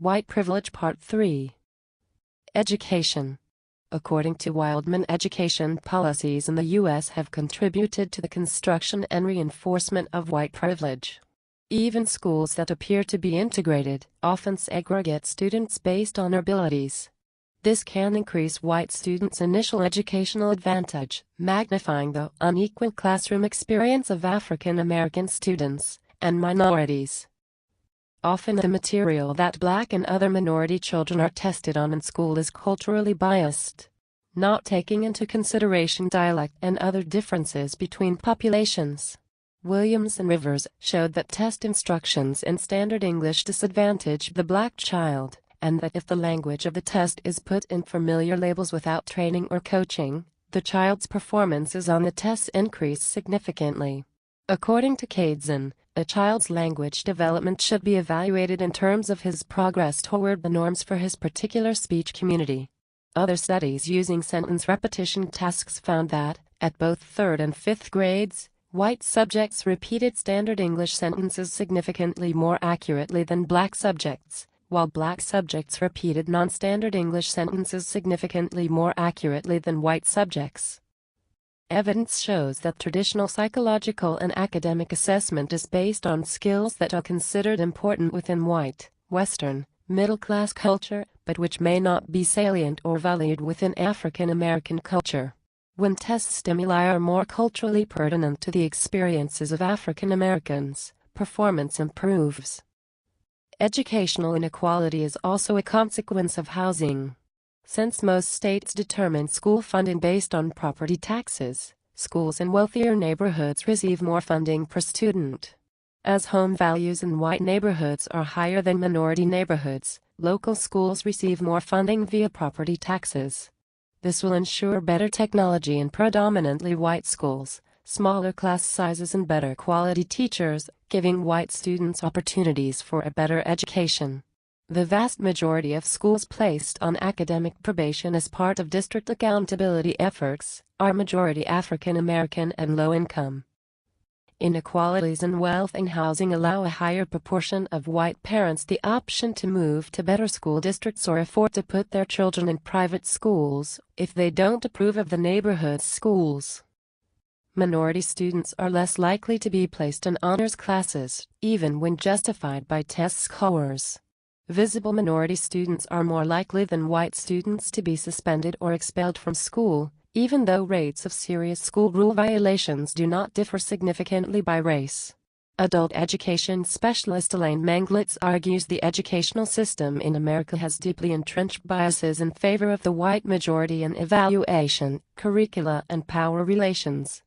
White Privilege Part 3. Education. According to Wildman, education policies in the U.S. have contributed to the construction and reinforcement of white privilege. Even schools that appear to be integrated often segregate students based on their abilities. This can increase white students' initial educational advantage, magnifying the unequal classroom experience of African American students and minorities. Often the material that Black and other minority children are tested on in school is culturally biased, not taking into consideration dialect and other differences between populations. Williams and Rivers showed that test instructions in Standard English disadvantage the Black child, and that if the language of the test is put in familiar labels without training or coaching, the child's performances on the test increase significantly. According to Kaizen, a child's language development should be evaluated in terms of his progress toward the norms for his particular speech community. Other studies using sentence repetition tasks found that, at both 3rd and 5th grades, white subjects repeated Standard English sentences significantly more accurately than Black subjects, while Black subjects repeated non-Standard English sentences significantly more accurately than white subjects. Evidence shows that traditional psychological and academic assessment is based on skills that are considered important within white, Western, middle-class culture, but which may not be salient or valued within African American culture. When test stimuli are more culturally pertinent to the experiences of African Americans, performance improves. Educational inequality is also a consequence of housing. Since most states determine school funding based on property taxes, schools in wealthier neighborhoods receive more funding per student. As home values in white neighborhoods are higher than minority neighborhoods, local schools receive more funding via property taxes. This will ensure better technology in predominantly white schools, smaller class sizes and better quality teachers, giving white students opportunities for a better education. The vast majority of schools placed on academic probation as part of district accountability efforts are majority African American and low income. Inequalities in wealth and housing allow a higher proportion of white parents the option to move to better school districts or afford to put their children in private schools if they don't approve of the neighborhood's schools. Minority students are less likely to be placed in honors classes, even when justified by test scores. Visible minority students are more likely than white students to be suspended or expelled from school, even though rates of serious school rule violations do not differ significantly by race. Adult education specialist Elaine Manglitz argues the educational system in America has deeply entrenched biases in favor of the white majority in evaluation, curricula, and power relations.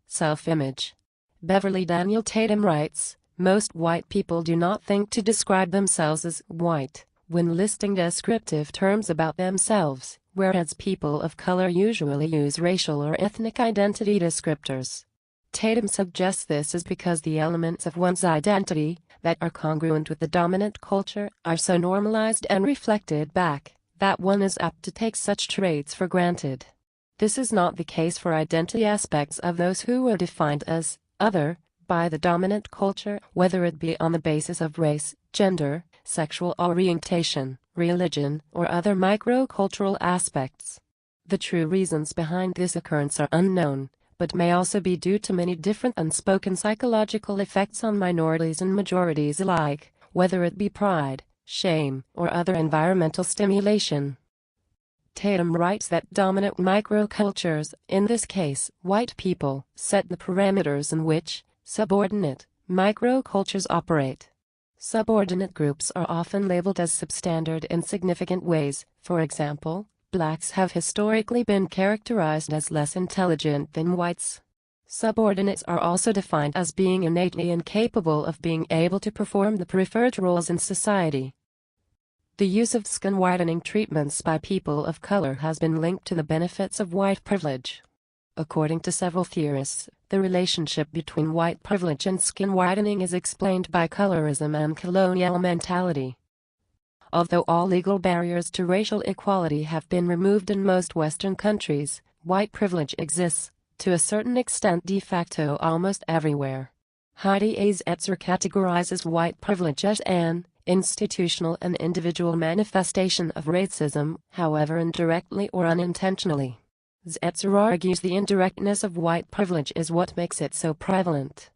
Self-image. Beverly Daniel Tatum writes, "Most white people do not think to describe themselves as white when listing descriptive terms about themselves, whereas people of color usually use racial or ethnic identity descriptors." Tatum suggests this is because the elements of one's identity that are congruent with the dominant culture are so normalized and reflected back that one is apt to take such traits for granted. This is not the case for identity aspects of those who are defined as other by the dominant culture, whether it be on the basis of race, gender, sexual orientation, religion, or other microcultural aspects. The true reasons behind this occurrence are unknown, but may also be due to many different unspoken psychological effects on minorities and majorities alike, whether it be pride, shame, or other environmental stimulation. Tatum writes that dominant microcultures, in this case white people, set the parameters in which subordinate microcultures operate. Subordinate groups are often labeled as substandard in significant ways. For example, Blacks have historically been characterized as less intelligent than whites. Subordinates are also defined as being innately incapable of being able to perform the preferred roles in society. The use of skin whitening treatments by people of color has been linked to the benefits of white privilege. According to several theorists, the relationship between white privilege and skin whitening is explained by colorism and colonial mentality. Although all legal barriers to racial equality have been removed in most Western countries, white privilege exists, to a certain extent de facto almost everywhere. Heidi Etzer categorizes white privilege as an institutional and individual manifestation of racism, however indirectly or unintentionally. Setzer argues the indirectness of white privilege is what makes it so prevalent.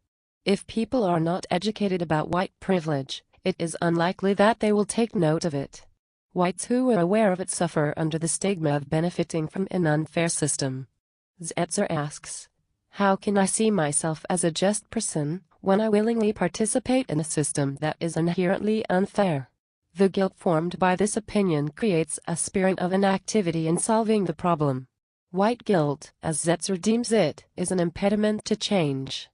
If people are not educated about white privilege, it is unlikely that they will take note of it. Whites who are aware of it suffer under the stigma of benefiting from an unfair system. Setzer asks, how can I see myself as a just person when I willingly participate in a system that is inherently unfair? The guilt formed by this opinion creates a spirit of inactivity in solving the problem. White guilt, as Setzer deems it, is an impediment to change.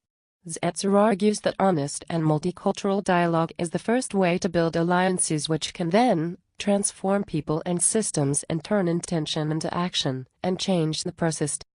Setzer argues that honest and multicultural dialogue is the first way to build alliances which can then transform people and systems and turn intention into action, and change the persistent